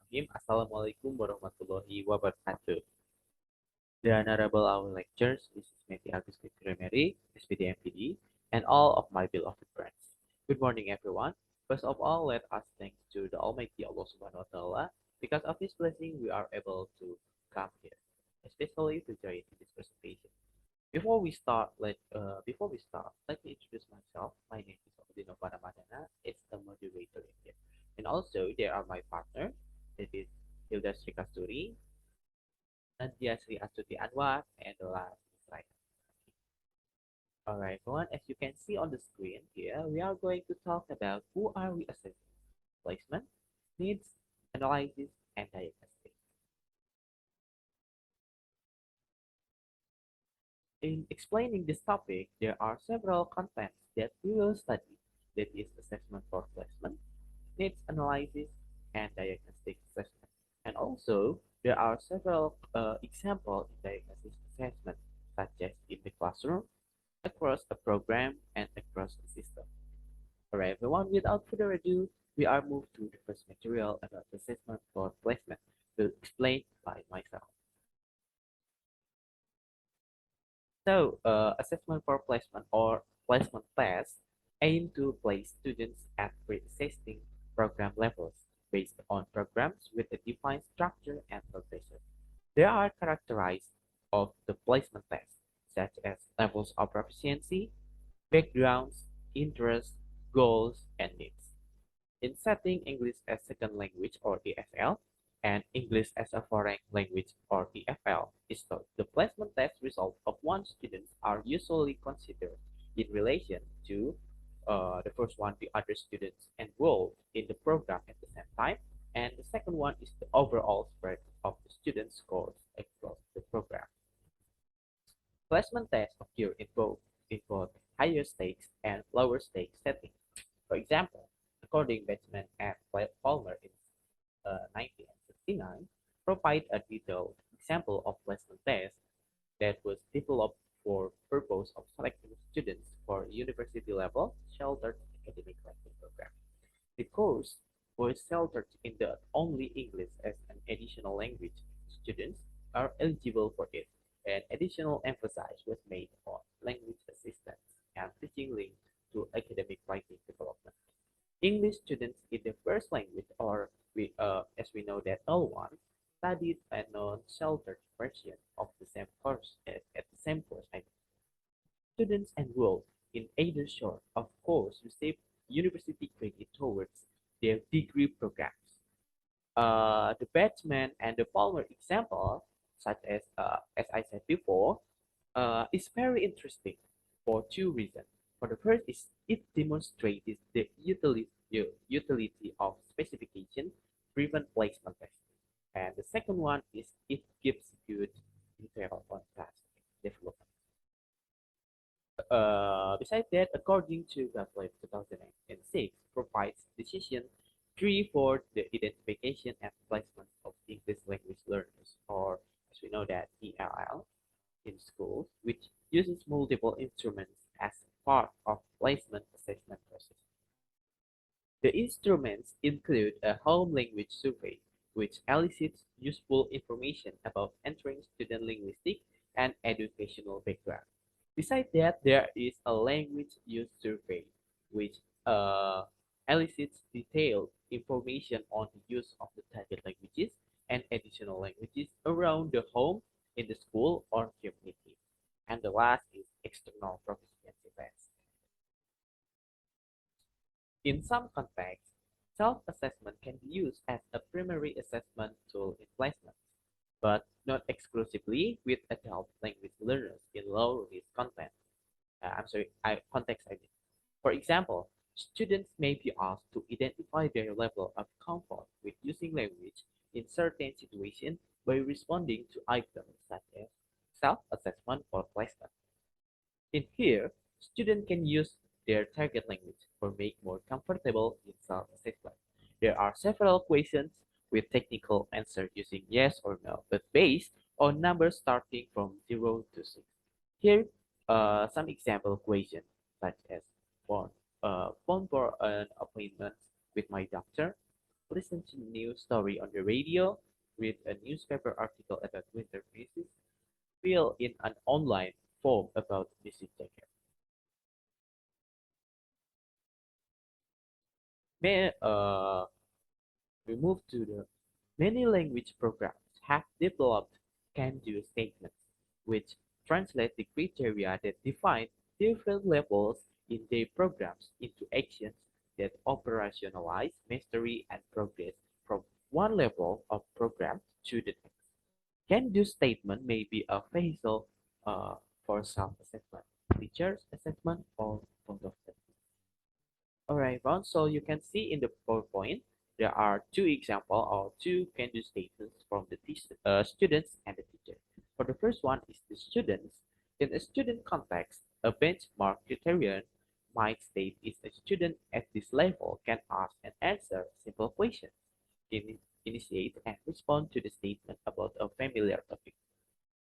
Bismillahirrahmanirrahim. Assalamualaikum warahmatullahi wabarakatuh. The honorable our lectures, this is Metty Agustine S.P.D. M.Pd, and all of my beloved friends. Good morning, everyone. First of all, let us thank to the Almighty Allah Subhanahu wa Taala. Because of His blessing, we are able to come here, especially to join in this presentation. Let me introduce myself. My name is Ramadhana. It's the moderator in here. And also, there are my partner. It is Hilda Sri Kastury, Nadya Sri Astuti Anwar, and the last is Rayhan. Alright, everyone, as you can see on the screen here, we are going to talk about who are we assessing: placement, needs, analysis, and diagnostic. In explaining this topic, there are several contents that we will study. That is assessment for placement, needs analysis, and diagnostic assessment. And also, there are several examples in diagnostic assessment, such as in the classroom, across a program, and across the system. Alright, everyone, without further ado, we are moved to the first material about assessment for placement, will explained by myself. So, assessment for placement or placement tests aim to place students at pre-existing program levels based on programs with a defined structure and progression. They are characterized of the placement tests, such as levels of proficiency, backgrounds, interests, goals, and needs. In setting English as second language or ESL and English as a foreign language or EFL is taught, the placement test results of one student are usually considered in relation to the first one, the other students enrolled in the program at the same time, and the second one is the overall spread of the student scores across the program. Placement tests occur in both higher stakes and lower stakes settings. For example, according Batchman and Palmer in 1969, provide a detailed example of placement test that was developed for purpose of selecting students for university level sheltered academic writing program. The course was sheltered in that only English as an additional language. Students are eligible for it, and additional emphasis was made on language assistance and teaching linked to academic writing development. English students in the first language, or as we know that L1, studied a non-sheltered version of the same course at the same course. Students enrolled in either sort of course receive university credit towards their degree programs. The Batchman and the Palmer example, such as I said before, is very interesting for two reasons. For the first is it demonstrates the utility of specification-driven placement testing. And the second one is it gives good detail on task development. Besides that, according to Guideline 2006, provides decision tree for the identification and placement of English language learners, or as we know that ELL, in schools, which uses multiple instruments as part of placement assessment process. The instruments include a home language survey, which elicits useful information about entering student linguistic and educational background. Besides that, there is a language use survey, which uh, elicits detailed information on the use of the target languages and additional languages around the home, in the school, or community. And the last is external proficiency test. In some contexts, self-assessment can be used as a primary assessment tool in placement, but not exclusively with adult language learners in low-risk content. Context. For example, students may be asked to identify their level of comfort with using language in certain situations by responding to items such as self-assessment or placement. In here, students can use their target language or make more comfortable in self-assessment. There are several questions with technical answer using yes or no, but based on numbers starting from 0 to 6. Here, some example questions such as phone for an appointment with my doctor, listen to news story on the radio, read a newspaper article about winter crisis, fill in an online form about visit jacket. May, we move to the many language programs have developed can-do statements, which translate the criteria that define different levels in their programs into actions that operationalize mastery and progress from one level of program to the next. Can-do statement may be a phaser for self-assessment, teacher's assessment, or point of assessment. Alright, Ron. So you can see in the PowerPoint, there are two examples or two can-do statements from the students and the teacher. For the first one is the students. In a student context, a benchmark criterion might state if a student at this level can ask and answer simple questions, initiate and respond to the statement about a familiar topic.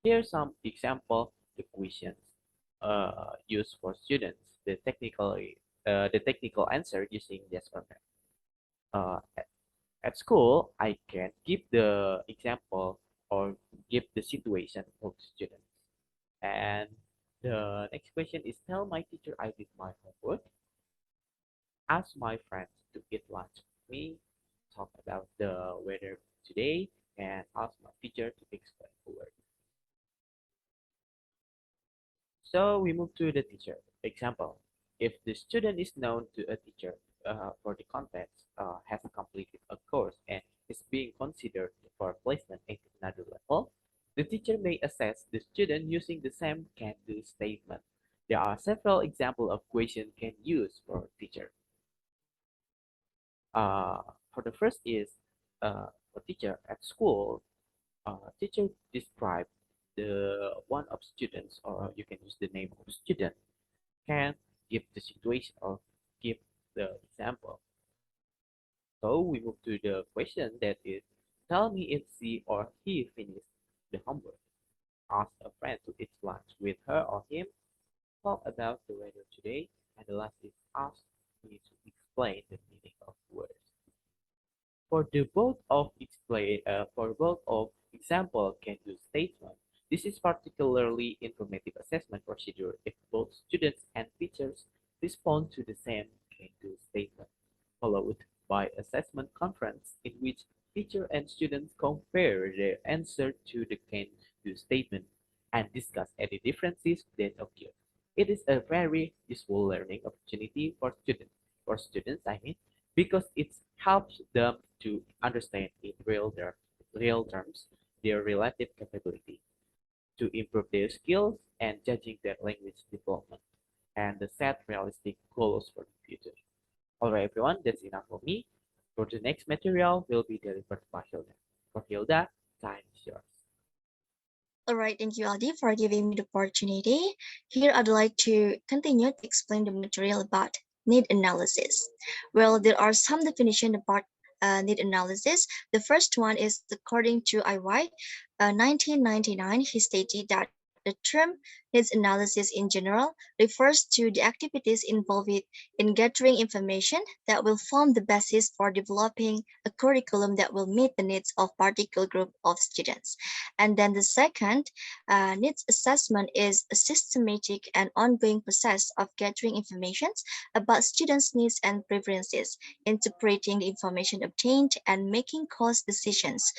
Here are some example the questions used for students. The technical answer using yes or no. At school, I can give the example or give the situation for students. And the next question is tell my teacher I did my homework. Ask my friends to eat lunch with me. Talk about the weather today and ask my teacher to explain the word. So we move to the teacher. Example, if the student is known to a teacher for the context, has completed a course and is being considered for placement at another level, the teacher may assess the student using the same can-do statement. There are several examples of questions can use for teacher. Uh, for the first is for teacher at school, teacher describe the one of students or you can use the name of student can give the situation or give the example. So we move to the question that is tell me if she or he finished the homework. Ask a friend to eat lunch with her or him. Talk about the weather today. And the last is ask me to explain the meaning of words. For both of example can-do statement, this is particularly informative assessment procedure if both students and teachers respond to the same can-do statement, followed by assessment conference in which teacher and students compare their answer to the can-do statement and discuss any differences that occur. It is a very useful learning opportunity for students, I mean, because it helps them to understand in real terms their relative capability to improve their skills and judging their language development and the set realistic goals for the future. Alright everyone, that's enough for me. For the next material will be delivered by Hilda. For Hilda, time is yours. All right, thank you, Aldi, for giving me the opportunity. Here, I'd like to continue to explain the material about need analysis. Well, there are some definition about need analysis. The first one is according to IY 1999, he stated that the term needs analysis in general refers to the activities involved in gathering information that will form the basis for developing a curriculum that will meet the needs of particular group of students. And then the second needs assessment is a systematic and ongoing process of gathering information about students' needs and preferences, interpreting the information obtained, and making course decisions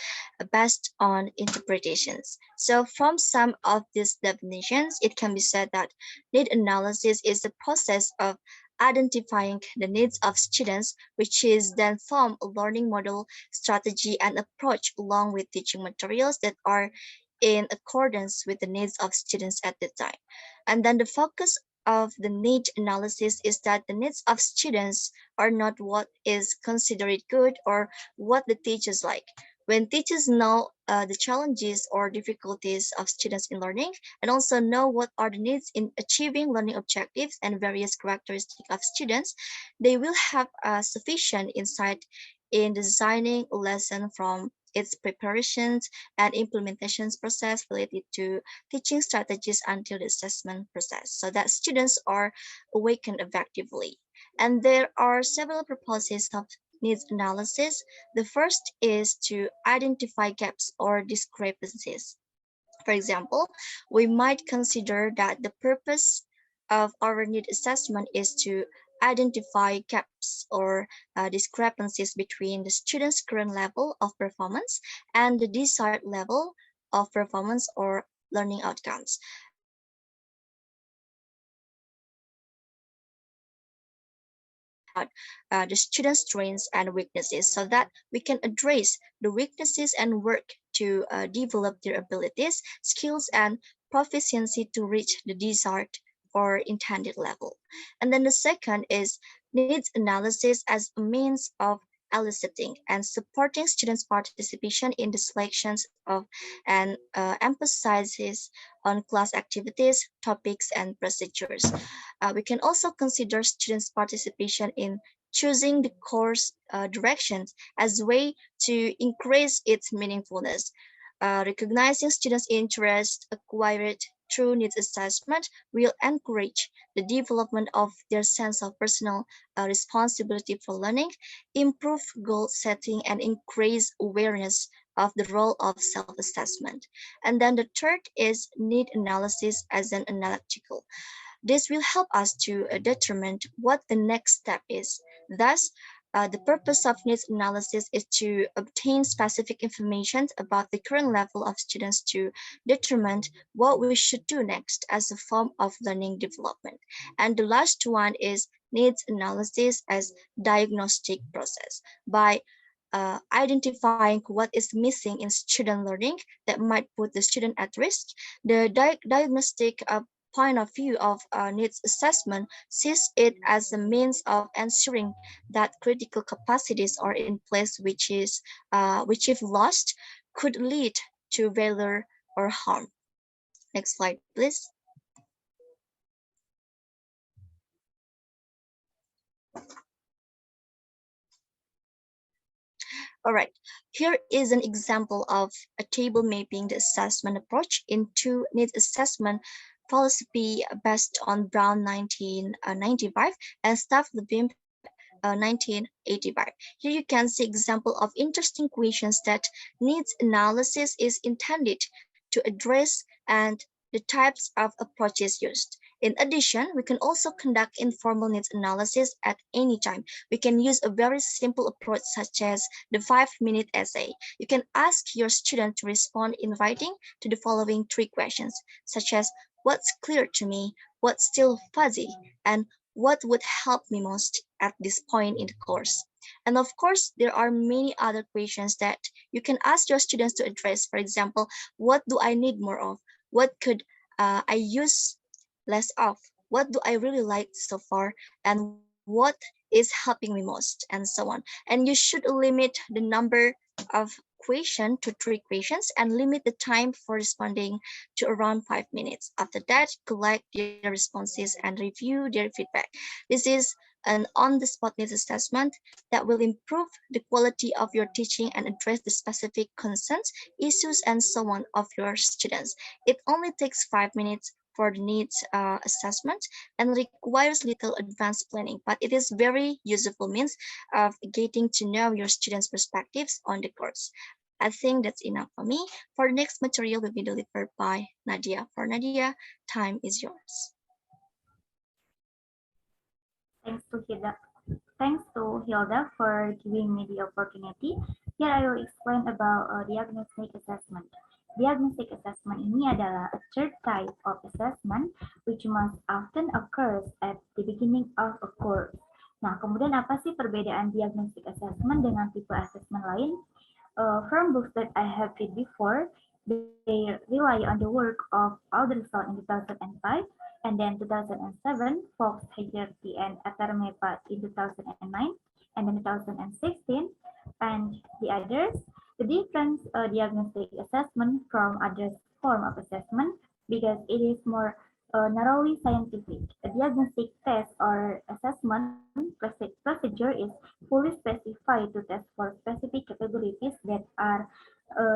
based on interpretations. So, from some of these definitions, it can be said that need analysis is the process of identifying the needs of students, which is then form a learning model, strategy, and approach along with teaching materials that are in accordance with the needs of students at the time. And then the focus of the need analysis is that the needs of students are not what is considered good or what the teachers like. When teachers know the challenges or difficulties of students in learning and also know what are the needs in achieving learning objectives and various characteristics of students, they will have sufficient insight in designing a lesson from its preparations and implementations process related to teaching strategies until the assessment process so that students are awakened effectively. And there are several purposes of needs analysis. The first is to identify gaps or discrepancies. For example, we might consider that the purpose of our need assessment is to identify gaps or discrepancies between the student's current level of performance and the desired level of performance or learning outcomes. This analysis helps us to understand the student's strengths and weaknesses so that we can address the weaknesses and work to develop their abilities, skills, and proficiency to reach the desired or intended level. And then the second is needs analysis as a means of eliciting and supporting students' participation in the selections of and emphasizes on class activities, topics, and procedures. We can also consider students' participation in choosing the course directions as a way to increase its meaningfulness. Recognizing students' interest acquired through needs assessment will encourage the development of their sense of personal responsibility for learning, improve goal setting, and increase awareness of the role of self assessment. And then the third is need analysis as an analytical. This will help us to determine what the next step is. Thus, the purpose of needs analysis is to obtain specific information about the current level of students to determine what we should do next as a form of learning development. And the last one is needs analysis as diagnostic process. By identifying what is missing in student learning that might put the student at risk, the diagnostic point of view of needs assessment sees it as a means of ensuring that critical capacities are in place, which if lost could lead to failure or harm. Next slide, please. All right, here is an example of a table mapping the assessment approach into needs assessment philosophy based on Brown 1995 and Staff Levin 1985. Here you can see example of interesting questions that needs analysis is intended to address and the types of approaches used. In addition, we can also conduct informal needs analysis at any time. We can use a very simple approach such as the 5-minute essay. You can ask your student to respond in writing to the following 3 questions, such as what's clear to me, what's still fuzzy, and what would help me most at this point in the course. And of course, there are many other questions that you can ask your students to address. For example, what do I need more of? What could I use less of? What do I really like so far? And what is helping me most? And so on. And you should limit the number of question to 3 questions and limit the time for responding to around 5 minutes. After that, collect their responses and review their feedback. This is an on the spot needs assessment that will improve the quality of your teaching and address the specific concerns, issues, and so on of your students. It only takes 5 minutes for the needs assessment and requires little advanced planning, but it is very useful means of getting to know your students' perspectives on the course. I think that's enough for me. For the next material will be delivered by Nadia. For Nadia, time is yours. Thanks to Hilda. Thanks to Hilda for giving me the opportunity. Here I will explain about diagnostic assessment. Diagnostic assessment ini adalah a third type of assessment which most often occurs at the beginning of a course. Nah, kemudian apa sih perbedaan diagnostic assessment dengan tipe assessment lain? From books that I have read before, they rely on the work of Aldy in 2005, and then 2007, Fox, Hagerty, and Atarmepa in 2009, and then 2016, and the others. The difference diagnostic assessment from other form of assessment because it is more narrowly scientific. A diagnostic test or assessment procedure is fully specified to test for specific capabilities that are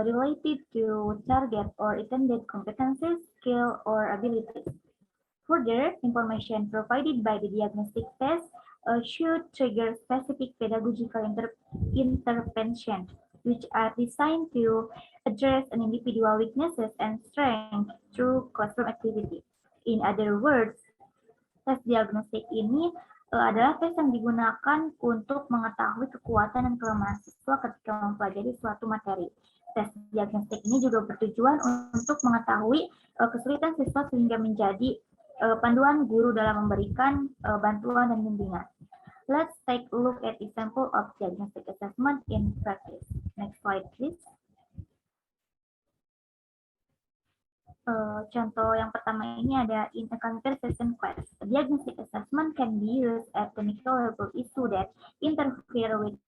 related to target or intended competencies, skill, or abilities. Further, information provided by the diagnostic test should trigger specific pedagogical interventions, which are designed to address an individual weaknesses and strengths through classroom activity. In other words, tes diagnostik ini adalah tes yang digunakan untuk mengetahui kekuatan dan kelemahan siswa ketika mempelajari suatu materi. Tes diagnostik ini juga bertujuan untuk mengetahui kesulitan siswa sehingga menjadi panduan guru dalam memberikan bantuan dan bimbingan. Let's take a look at example of diagnostic assessment in practice. Next slide, please. Contoh yang pertama ini ada in a conversation class. A diagnostic assessment can be used at the micro level issue that interfere with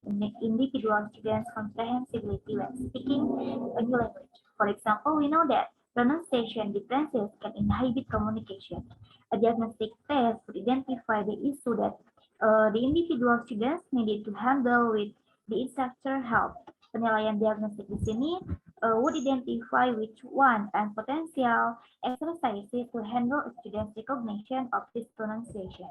individual students' comprehensibility when speaking a new language. For example, we know that pronunciation differences can inhibit communication. A diagnostic test would identify the issue that the individual students needed to handle with the instructor help. Penilaian diagnostik di sini would identify which one and potential exercises to handle a student's recognition of this pronunciation.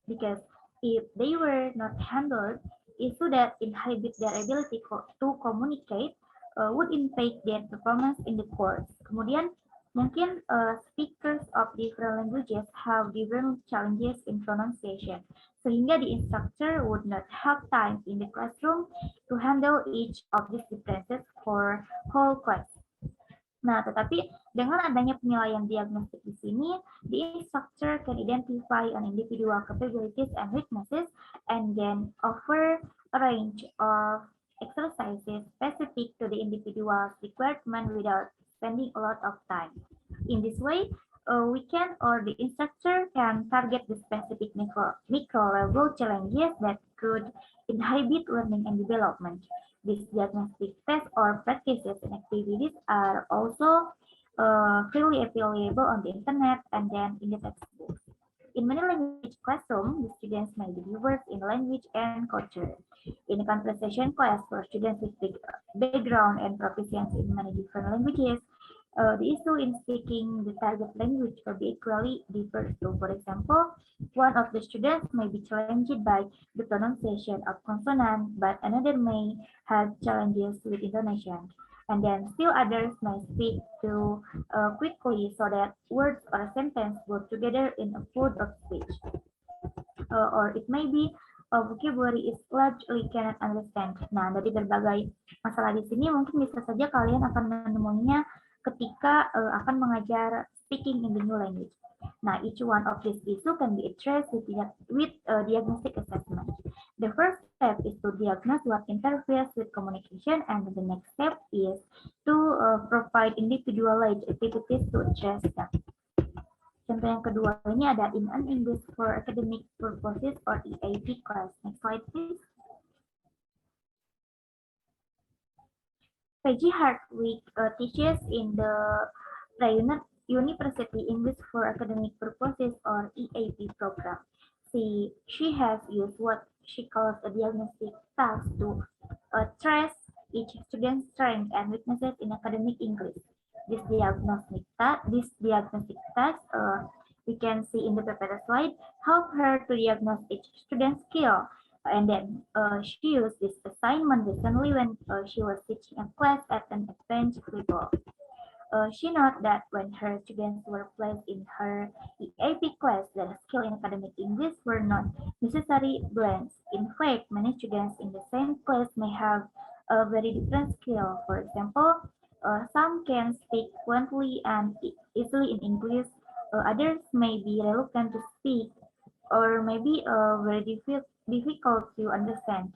Because if they were not handled, issue that inhibit their ability to communicate would impact their performance in the course. Kemudian mungkin speakers of different languages have different challenges in pronunciation, sehingga the instructor would not have time in the classroom to handle each of these differences for whole class. Nah, tetapi dengan adanya penilaian diagnostik di sini, the instructor can identify an individual capabilities and weaknesses and then offer a range of exercises specific to the individual's requirement without spending a lot of time. In this way, we can or the instructor can target the specific micro level challenges that could inhibit learning and development. These diagnostic tests or practices and activities are also freely available on the internet and then in the textbooks. In many language classrooms, the students may be diverse in language and culture. In a conversation class for students with background and proficiency in many different languages, the issue in speaking the target language will be equally diverse. So, for example, one of the students may be challenged by the pronunciation of consonant, but another may have challenges with intonation. And then still others may speak too quickly so that words or sentence go together in a flow of speech. Or it may be vocabulary is largely cannot understand. Nah, dari berbagai masalah di sini mungkin bisa saja kalian akan menemuinya ketika akan mengajar speaking in the new language. Nah, each one of these issues can be addressed with diagnostic assessment. The first step is to diagnose what interferes with communication, and the next step is to provide individualized activities to address them. Contoh yang kedua ini ada in an English for academic purposes or EAP class. Next slide, please. Peggy Hardwick teaches in the Rayhan University English for academic purposes or EAP program. She has used what she calls a diagnostic task to trace each student's strengths and weaknesses in academic English. This diagnostic task, we can see in the paper slide, help her to diagnose each student's skill. And then she used this assignment recently when she was teaching a class at an advanced level. She noted that when her students were placed in her EAP class, their skill in academic English were not necessarily blends. In fact, many students in the same class may have a very different skill. For example, some can speak fluently and easily in English. Others may be reluctant to speak or maybe very difficult to understand.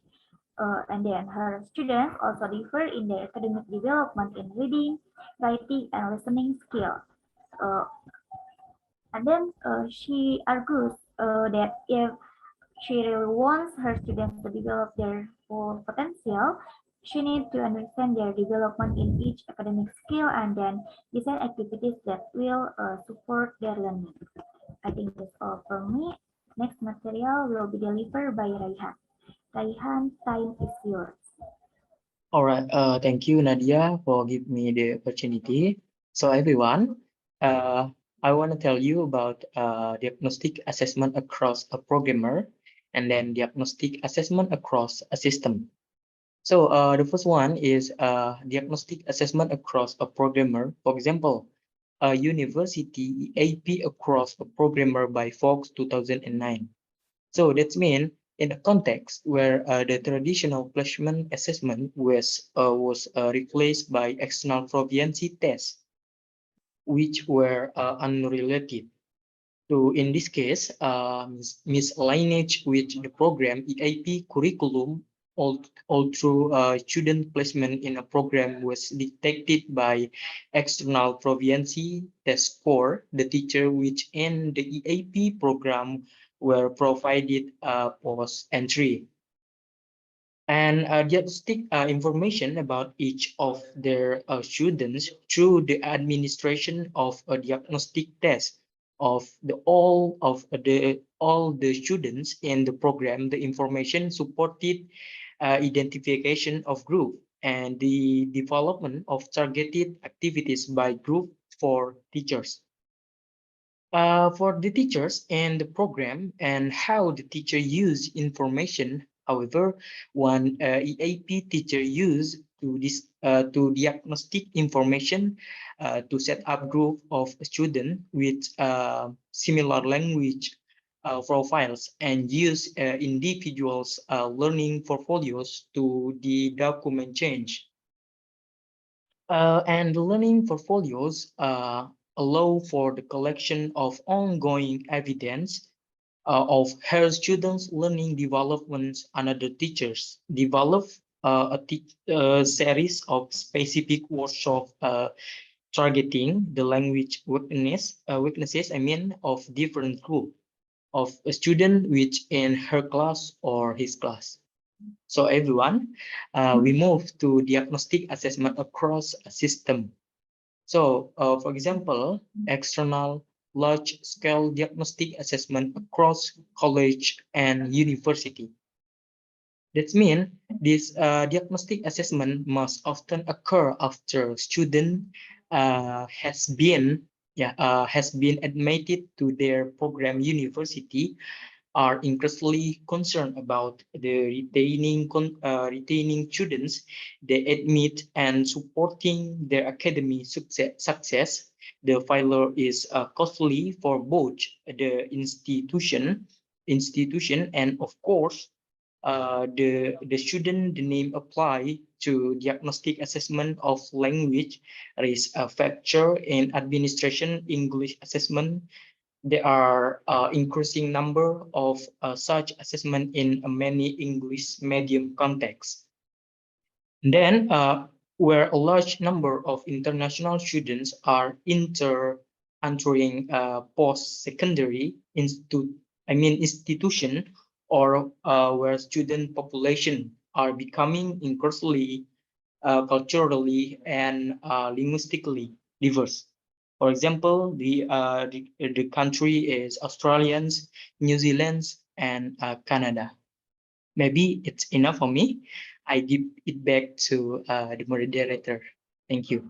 And then her students also differ in their academic development in reading, writing, and listening skills. And then she argues that if she really wants her students to develop their full potential, she needs to understand their development in each academic skill and then design activities that will support their learning. I think that's all from me. Next material will be delivered by Rayhan. Rayhan, time is yours. All right. Thank you, Nadia, for giving me the opportunity. So everyone, I want to tell you about diagnostic assessment across a programmer and then diagnostic assessment across a system. So the first one is diagnostic assessment across a programmer. For example, a university AP across a programmer by Fox 2009. So that's mean in a context where the traditional placement assessment was replaced by external proficiency tests, which were unrelated. So in this case, misalignage with the program EAP curriculum all through student placement in a program was detected by external proficiency test score. The teacher which in the EAP program were provided post entry and diagnostic information about each of their students through the administration of a diagnostic test of all the students in the program. The information supported identification of group and the development of targeted activities by group for teachers. For the teachers and the program and how the teacher use information. However, one EAP teacher use to diagnostic information to set up group of students with similar language profiles and use individuals learning portfolios to the document change. And the learning portfolios allow for the collection of ongoing evidence of her students' learning developments. Another teachers develop a series of specific workshop targeting the language weaknesses. I mean, of different group of a student which in her class or his class. So everyone, we move to diagnostic assessment across a system. So, for example, external large-scale diagnostic assessment across college and university. That means this diagnostic assessment must often occur after student has been admitted to their program university are increasingly concerned about the retaining students they admit and supporting their academic success. The failure is costly for both the institution and of course the student. The name apply to diagnostic assessment of language is a factor in administration English assessment. There are increasing number of such assessment in many English medium contexts. Then, where a large number of international students are entering post-secondary institution, or where student population are becoming increasingly culturally and linguistically diverse. For example, the country is Australians, New Zealand's, and Canada. Maybe it's enough for me. I give it back to the moderator. Thank you.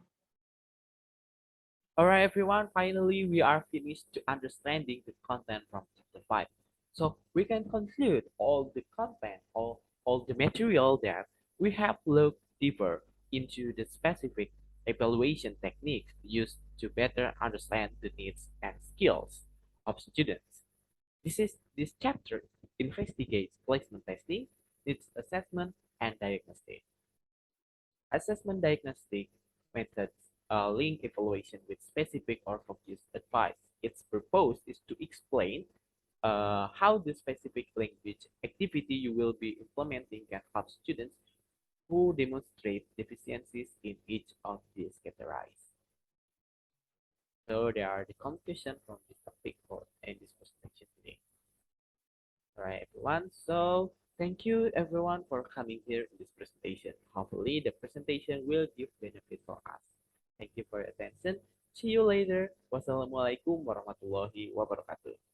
All right, everyone. Finally, we are finished to understanding the content from chapter 5. So we can conclude all the content, all the material that we have looked deeper into the specific evaluation techniques used to better understand the needs and skills of students. This chapter investigates placement testing, needs assessment, and diagnostic. Assessment diagnostic methods link evaluation with specific or focused advice. Its purpose is to explain how the specific language activity you will be implementing can help students who demonstrate deficiencies in each of these categories. So there are the conclusion from this topic for in this presentation today. All right, everyone. So thank you everyone for coming here in this presentation. Hopefully the presentation will give benefit for us. Thank you for your attention. See you later. Wassalamualaikum warahmatullahi wabarakatuh.